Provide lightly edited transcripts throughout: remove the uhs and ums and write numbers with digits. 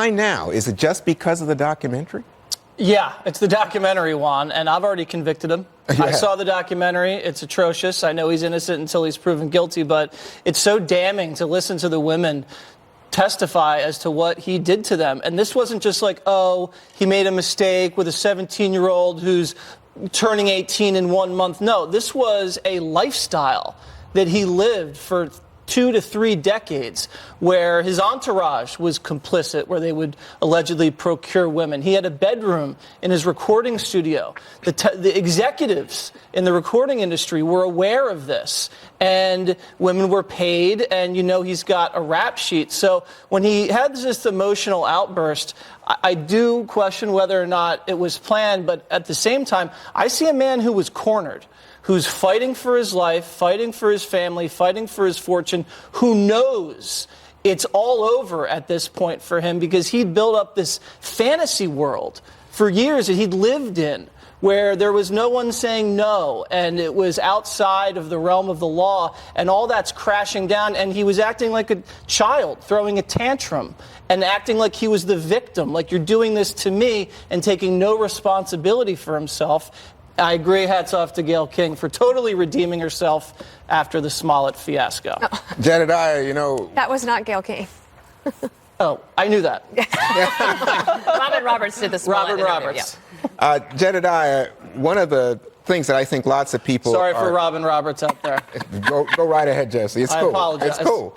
Why now? Is it just because of the documentary? Yeah, it's the documentary, Juan, and I've already convicted him. Yeah. I saw the documentary. It's atrocious. I know he's innocent until he's proven guilty, but it's so damning to listen to the women testify as to what he did to them. And this wasn't just like, oh, he made a mistake with a 17-year-old who's turning 18 in 1 month. No, this was a lifestyle that he lived for 2 to 3 decades, where his entourage was complicit, where they would allegedly procure women. He had a bedroom in his recording studio. The executives in the recording industry were aware of this, and women were paid, and he's got a rap sheet. So when he had this emotional outburst, I do question whether or not it was planned, but at the same time, I see a man who was cornered, who's fighting for his life, fighting for his family, fighting for his fortune, who knows it's all over at this point for him because he'd built up this fantasy world for years that he'd lived in, where there was no one saying no, and it was outside of the realm of the law, and all that's crashing down, and he was acting like a child, throwing a tantrum, and acting like he was the victim, like, you're doing this to me, and taking no responsibility for himself. I agree, hats off to Gayle King for totally redeeming herself after the Smollett fiasco. Oh. Jedediah, That was not Gayle King. Oh, I knew that. Robin Roberts did the Smollett Robin interview, Roberts. yeah. Jedediah, one of the things that I think lots of people Sorry for Robin Roberts out there. Go right ahead, Jesse. It's I cool. apologize. It's cool.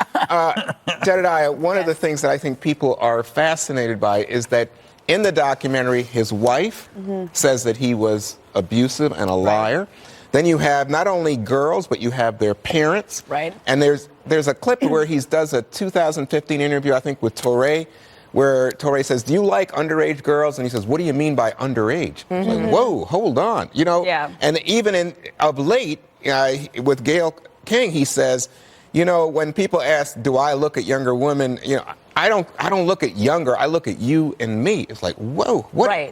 Jedediah, one of the things that I think people are fascinated by is that in the documentary, his wife says that he was abusive and a liar. Then you have not only girls, but you have their parents. Right. And there's a clip where he does a 2015 interview, I think, with Torre, where Torre says, "Do you like underage girls?" And he says, "What do you mean by underage?" It's like, whoa, hold on. Yeah. And even of late, with Gayle King, he says, when people ask, "Do I look at younger women?" I don't look at younger. I look at you and me. It's like, whoa, what? Right.